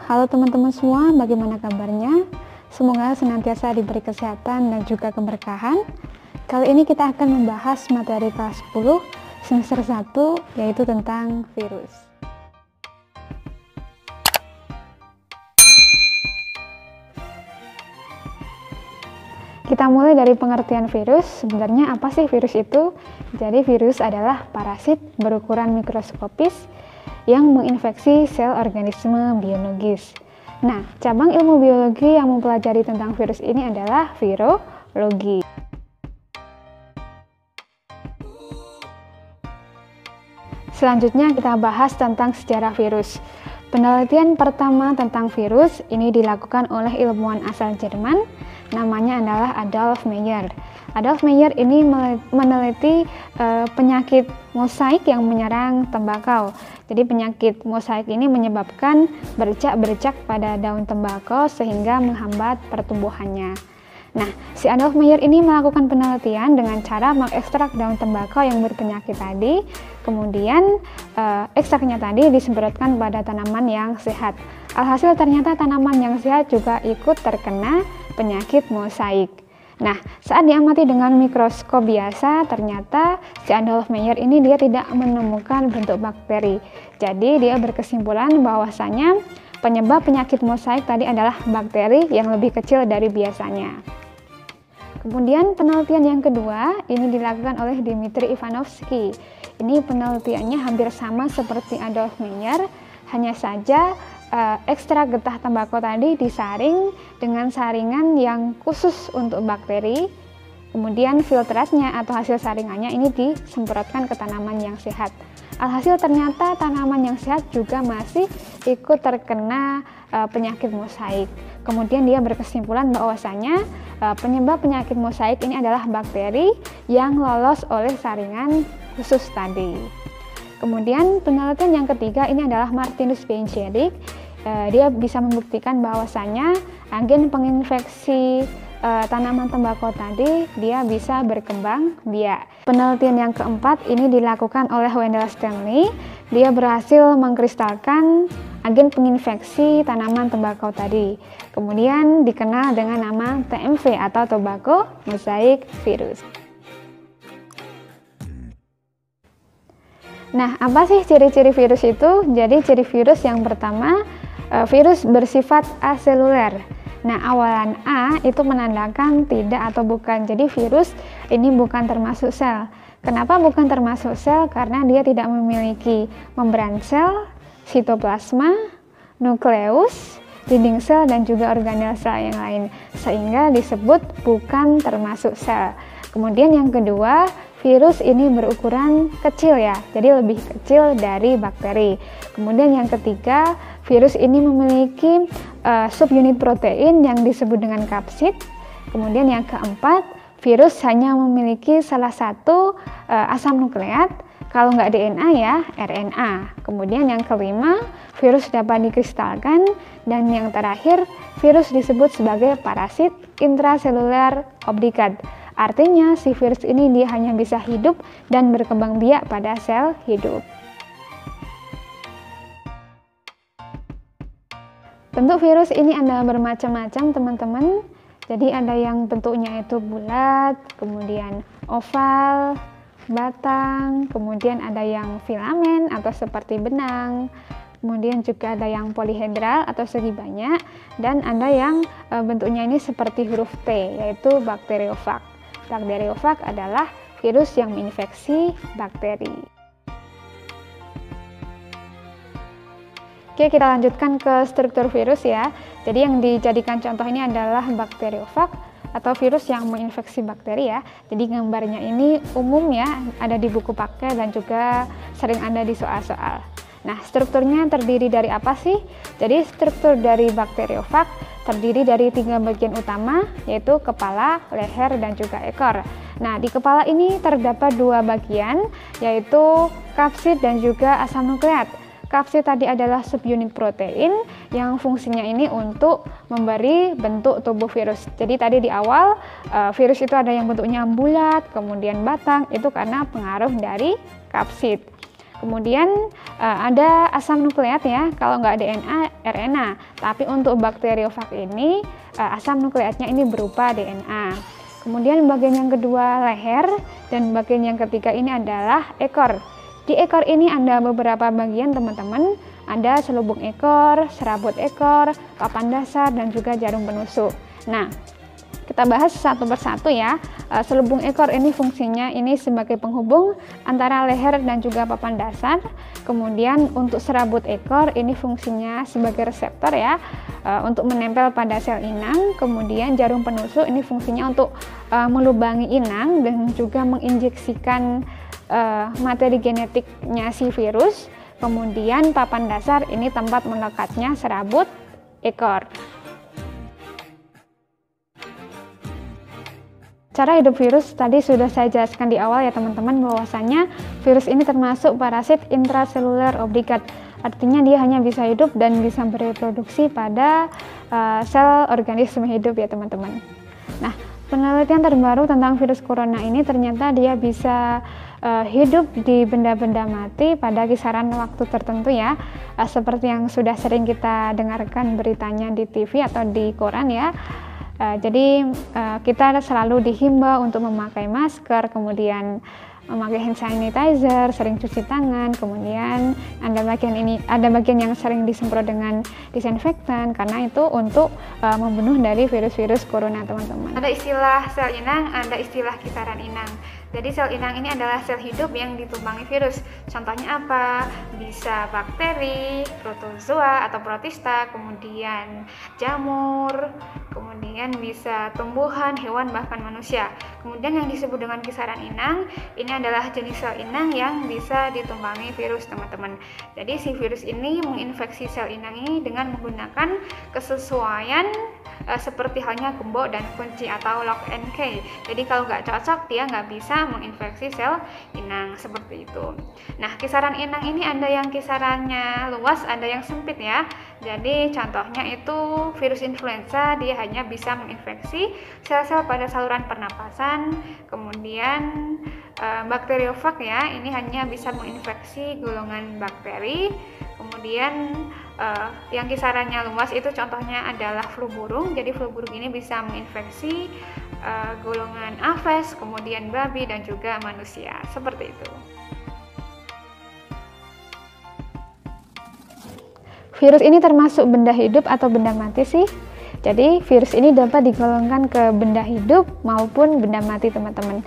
Halo teman-teman semua, bagaimana kabarnya? Semoga senantiasa diberi kesehatan dan juga keberkahan. Kali ini kita akan membahas materi kelas 10 semester 1, yaitu tentang virus. Kita mulai dari pengertian virus. Sebenarnya apa sih virus itu? Jadi virus adalah parasit berukuran mikroskopis yang menginfeksi sel organisme biologis. Nah, cabang ilmu biologi yang mempelajari tentang virus ini adalah virologi. Selanjutnya kita bahas tentang sejarah virus. Penelitian pertama tentang virus ini dilakukan oleh ilmuwan asal Jerman, namanya adalah Adolf Meyer. Adolf Meyer ini meneliti penyakit mosaik yang menyerang tembakau. Jadi penyakit mosaik ini menyebabkan bercak-bercak pada daun tembakau sehingga menghambat pertumbuhannya. Nah, si Adolf Meyer ini melakukan penelitian dengan cara mengekstrak daun tembakau yang berpenyakit tadi, kemudian ekstraknya tadi disemprotkan pada tanaman yang sehat. Alhasil ternyata tanaman yang sehat juga ikut terkena penyakit mosaik. Nah, saat diamati dengan mikroskop biasa, ternyata si Adolf Meyer ini dia tidak menemukan bentuk bakteri. Jadi dia berkesimpulan bahwasanya penyebab penyakit mosaik tadi adalah bakteri yang lebih kecil dari biasanya. Kemudian penelitian yang kedua ini dilakukan oleh Dmitri Ivanovsky. Ini penelitiannya hampir sama seperti Adolf Meyer, hanya saja ekstrak getah tembakau tadi disaring dengan saringan yang khusus untuk bakteri. Kemudian filtrasnya atau hasil saringannya ini disemprotkan ke tanaman yang sehat. Alhasil ternyata tanaman yang sehat juga masih ikut terkena penyakit mosaik. Kemudian dia berkesimpulan bahwasanya penyebab penyakit mosaik ini adalah bakteri yang lolos oleh saringan khusus tadi. Kemudian penelitian yang ketiga ini adalah Martinus Beijerinck. Dia bisa membuktikan bahwasanya agen penginfeksi tanaman tembakau tadi dia bisa berkembang biak. Penelitian yang keempat ini dilakukan oleh Wendell Stanley. Dia berhasil mengkristalkan agen penginfeksi tanaman tembakau tadi. Kemudian dikenal dengan nama TMV atau Tobacco Mosaic Virus. Nah, apa sih ciri-ciri virus itu? Jadi ciri virus yang pertama, virus bersifat aseluler. Nah, awalan A itu menandakan tidak atau bukan. Jadi virus ini bukan termasuk sel. Kenapa bukan termasuk sel? Karena dia tidak memiliki membran sel, sitoplasma, nukleus, dinding sel, dan juga organel sel yang lain. Sehingga disebut bukan termasuk sel. Kemudian yang kedua, virus ini berukuran kecil ya, jadi lebih kecil dari bakteri. Kemudian yang ketiga, virus ini memiliki subunit protein yang disebut dengan kapsid. Kemudian yang keempat, virus hanya memiliki salah satu asam nukleat, kalau nggak DNA ya RNA. Kemudian yang kelima, virus dapat dikristalkan. Dan yang terakhir, virus disebut sebagai parasit intraseluler obligat. Artinya si virus ini dia hanya bisa hidup dan berkembang biak pada sel hidup. Bentuk virus ini ada bermacam-macam teman-teman. Jadi ada yang bentuknya itu bulat, kemudian oval, batang, kemudian ada yang filamen atau seperti benang. Kemudian juga ada yang polihedral atau segi banyak, dan ada yang bentuknya ini seperti huruf T, yaitu bakteriofag. Bakteriofag adalah virus yang menginfeksi bakteri. Oke, kita lanjutkan ke struktur virus ya. Jadi yang dijadikan contoh ini adalah bakteriofag atau virus yang menginfeksi bakteri ya. Jadi gambarnya ini umum ya, ada di buku pakai dan juga sering ada di soal-soal. Nah, strukturnya terdiri dari apa sih? Jadi struktur dari bakteriofag terdiri dari 3 bagian utama, yaitu kepala, leher, dan juga ekor. Nah, di kepala ini terdapat 2 bagian, yaitu kapsid dan juga asam nukleat. Kapsid tadi adalah subunit protein yang fungsinya ini untuk memberi bentuk tubuh virus. Jadi tadi di awal virus itu ada yang bentuknya bulat, kemudian batang, itu karena pengaruh dari kapsid. Kemudian ada asam nukleat ya, kalau nggak DNA, RNA. Tapi untuk bakteriofag ini asam nukleatnya ini berupa DNA. Kemudian bagian yang kedua leher, dan bagian yang ketiga ini adalah ekor. Di ekor ini ada beberapa bagian teman-teman, ada selubung ekor, serabut ekor, papan dasar, dan juga jarum penusuk. Nah, kita bahas satu persatu ya. Selubung ekor ini fungsinya ini sebagai penghubung antara leher dan juga papan dasar. Kemudian untuk serabut ekor ini fungsinya sebagai reseptor ya, untuk menempel pada sel inang. Kemudian jarum penusuk ini fungsinya untuk melubangi inang dan juga menginjeksikan materi genetiknya si virus. Kemudian papan dasar ini tempat melekatnya serabut ekor. Cara hidup virus tadi sudah saya jelaskan di awal ya teman-teman, bahwasanya virus ini termasuk parasit intraseluler obligat. Artinya dia hanya bisa hidup dan bisa bereproduksi pada sel organisme hidup ya teman-teman. Nah, penelitian terbaru tentang virus corona ini ternyata dia bisa hidup di benda-benda mati pada kisaran waktu tertentu ya, seperti yang sudah sering kita dengarkan beritanya di TV atau di koran ya. Jadi kita selalu dihimbau untuk memakai masker, kemudian memakai hand sanitizer, sering cuci tangan, kemudian ada bagian yang sering disemprot dengan disinfektan, karena itu untuk membunuh dari virus-virus corona teman-teman. Ada istilah sel inang, ada istilah kisaran inang. Jadi sel inang ini adalah sel hidup yang ditumpangi virus. Contohnya apa? Bisa bakteri, protozoa atau protista, kemudian jamur, kemudian bisa tumbuhan, hewan, bahkan manusia. Kemudian yang disebut dengan kisaran inang, ini adalah jenis sel inang yang bisa ditumpangi virus teman-teman. Jadi si virus ini menginfeksi sel inang ini dengan menggunakan kesesuaian seperti halnya gembok dan kunci atau lock and key. Jadi kalau nggak cocok dia nggak bisa menginfeksi sel inang seperti itu. Nah, kisaran inang ini ada yang kisarannya luas, ada yang sempit ya. Jadi contohnya itu virus influenza, dia hanya bisa menginfeksi sel-sel pada saluran pernapasan. Kemudian bakteriofag ya, ini hanya bisa menginfeksi golongan bakteri. Kemudian yang kisarannya luas itu contohnya adalah flu burung. Jadi flu burung ini bisa menginfeksi golongan aves, kemudian babi dan juga manusia, seperti itu. Virus ini termasuk benda hidup atau benda mati sih? Jadi virus ini dapat digolongkan ke benda hidup maupun benda mati teman-teman.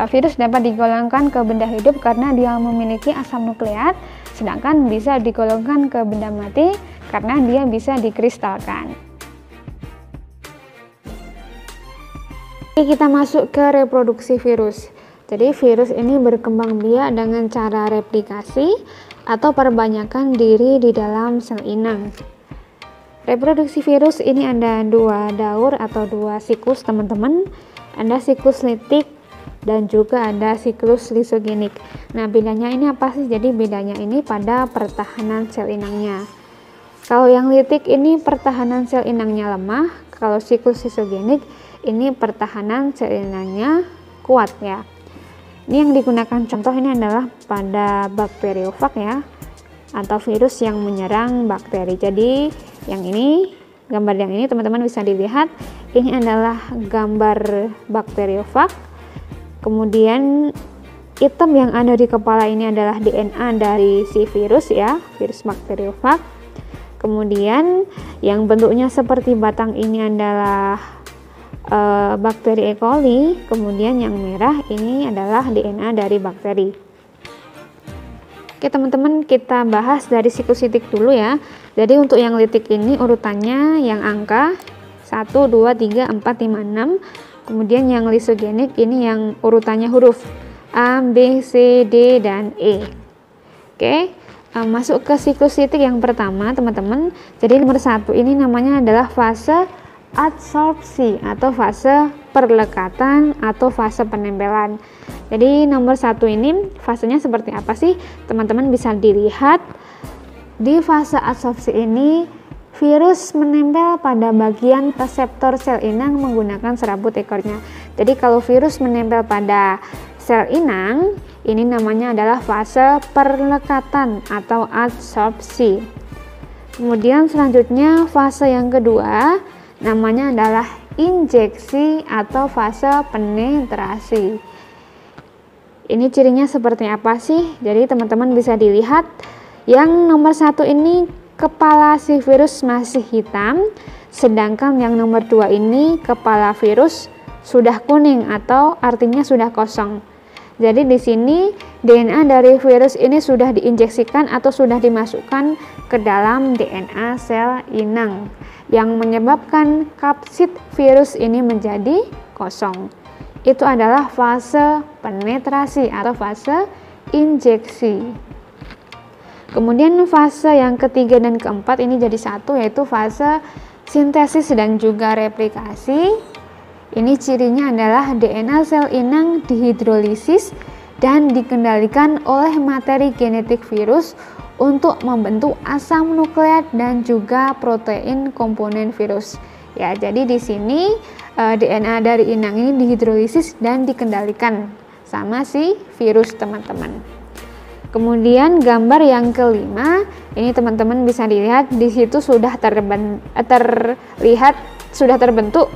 Virus dapat digolongkan ke benda hidup karena dia memiliki asam nukleat, sedangkan bisa digolongkan ke benda mati karena dia bisa dikristalkan. Kita masuk ke reproduksi virus. Jadi virus ini berkembang biak dengan cara replikasi atau perbanyakan diri di dalam sel inang. Reproduksi virus ini ada dua daur atau dua siklus teman-teman. Ada siklus litik dan juga ada siklus lisogenik. Nah, bedanya ini apa sih? Jadi bedanya ini pada pertahanan sel inangnya. Kalau yang litik ini pertahanan sel inangnya lemah, kalau siklus lisogenik ini pertahanan sel inangnya kuat ya. Ini yang digunakan contoh ini adalah pada bakteriofag ya, atau virus yang menyerang bakteri. Jadi yang ini, gambar yang ini teman-teman bisa dilihat, ini adalah gambar bakteriofag. Kemudian hitam yang ada di kepala ini adalah DNA dari si virus ya, virus bakteriofag. Kemudian yang bentuknya seperti batang ini adalah bakteri E. coli. Kemudian yang merah ini adalah DNA dari bakteri. Oke teman-teman, kita bahas dari siklus litik dulu ya. Jadi untuk yang litik ini urutannya yang angka 1, 2, 3, 4, 5, 6. Kemudian yang lisogenik ini yang urutannya huruf A, B, C, D, dan E. Oke, masuk ke siklus litik yang pertama teman-teman. Jadi nomor 1 ini namanya adalah fase adsorpsi atau fase perlekatan atau fase penempelan. Jadi nomor 1 ini fasenya seperti apa sih? Teman-teman bisa dilihat di fase adsorpsi ini virus menempel pada bagian reseptor sel inang menggunakan serabut ekornya. Jadi kalau virus menempel pada sel inang, Ini namanya adalah fase perlekatan atau adsorpsi. Kemudian selanjutnya fase yang kedua namanya adalah injeksi atau fase penetrasi. Ini cirinya seperti apa sih? Jadi teman-teman bisa dilihat yang nomor 1 ini kepala si virus masih hitam, sedangkan yang nomor 2 ini kepala virus sudah kuning atau artinya sudah kosong. Jadi di sini DNA dari virus ini sudah diinjeksikan atau sudah dimasukkan ke dalam DNA sel inang yang menyebabkan kapsid virus ini menjadi kosong. Itu adalah fase penetrasi atau fase injeksi. Kemudian fase yang ketiga dan keempat ini jadi satu, yaitu fase sintesis dan juga replikasi. Ini cirinya adalah DNA sel inang dihidrolisis dan dikendalikan oleh materi genetik virus untuk membentuk asam nukleat dan juga protein komponen virus. Ya, jadi di sini DNA dari inang ini dihidrolisis dan dikendalikan sama si virus, teman-teman. Kemudian gambar yang kelima, ini teman-teman bisa dilihat di situ sudah terbentuk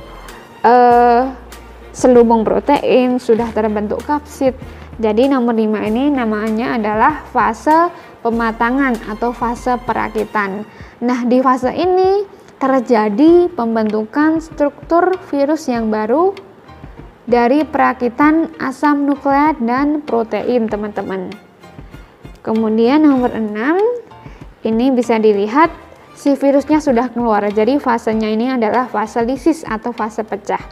selubung protein, sudah terbentuk kapsid. Jadi nomor 5 ini namanya adalah fase pematangan atau fase perakitan. Nah, di fase ini terjadi pembentukan struktur virus yang baru dari perakitan asam nukleat dan protein, teman-teman. Kemudian nomor 6 ini bisa dilihat si virusnya sudah keluar. Jadi fasenya ini adalah fase lisis atau fase pecah.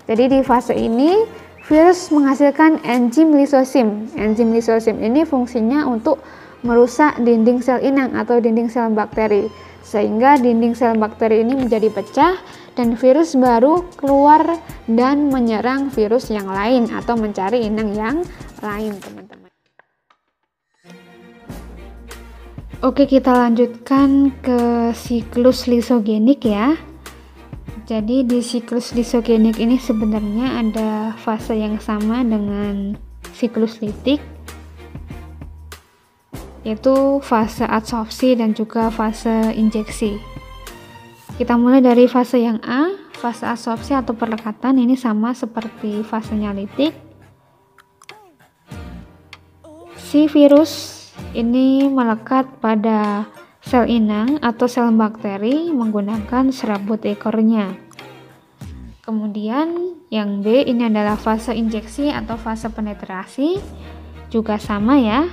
Jadi di fase ini virus menghasilkan enzim lisosim. Enzim lisosim ini fungsinya untuk merusak dinding sel inang atau dinding sel bakteri, sehingga dinding sel bakteri ini menjadi pecah dan virus baru keluar dan menyerang virus yang lain atau mencari inang yang lain, teman-teman. Oke, kita lanjutkan ke siklus lisogenik ya. Jadi di siklus lisogenik ini sebenarnya ada fase yang sama dengan siklus litik, yaitu fase adsorpsi dan juga fase injeksi. Kita mulai dari fase yang A, fase adsorpsi atau perlekatan. Ini sama seperti fasenya litik. Si virus ini melekat pada sel inang atau sel bakteri menggunakan serabut ekornya. Kemudian yang B ini adalah fase injeksi atau fase penetrasi, juga sama ya.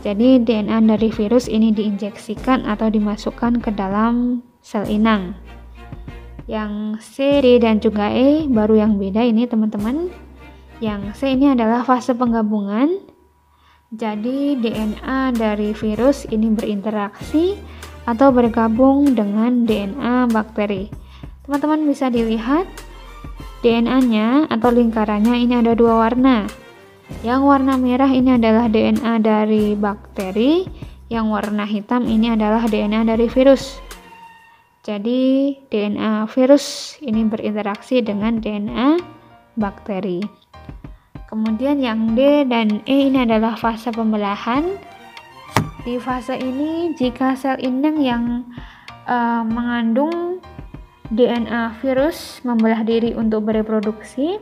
Jadi DNA dari virus ini diinjeksikan atau dimasukkan ke dalam sel inang. Yang C, D, dan juga E baru yang beda ini, teman-teman. Yang C ini adalah fase penggabungan. Jadi DNA dari virus ini berinteraksi atau bergabung dengan DNA bakteri. Teman-teman bisa dilihat DNA-nya atau lingkarannya ini ada dua warna. Yang warna merah ini adalah DNA dari bakteri, yang warna hitam ini adalah DNA dari virus. Jadi DNA virus ini berinteraksi dengan DNA bakteri. Kemudian yang D dan E ini adalah fase pembelahan. Di fase ini jika sel inang yang mengandung DNA virus membelah diri untuk bereproduksi,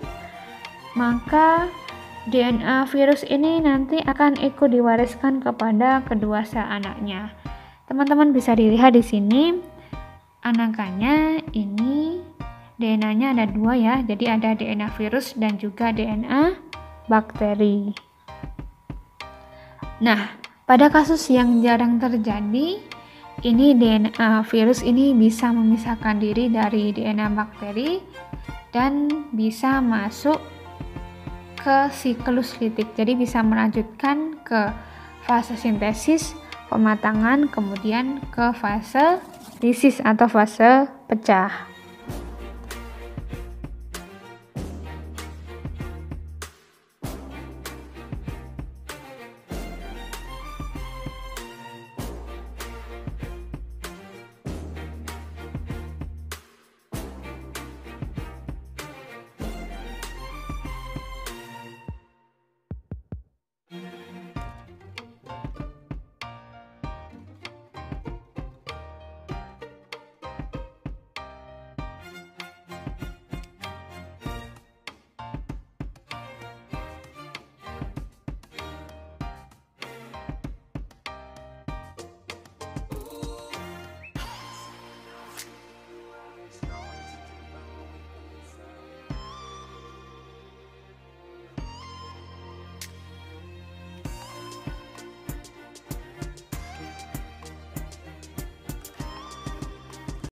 maka DNA virus ini nanti akan ikut diwariskan kepada kedua sel anaknya. Teman-teman bisa dilihat di sini anakannya ini DNA-nya ada dua ya, jadi ada DNA virus dan juga DNA bakteri. Nah, pada kasus yang jarang terjadi, ini DNA virus ini bisa memisahkan diri dari DNA bakteri dan bisa masuk ke siklus litik. Jadi bisa melanjutkan ke fase sintesis, pematangan, kemudian ke fase lisis atau fase pecah.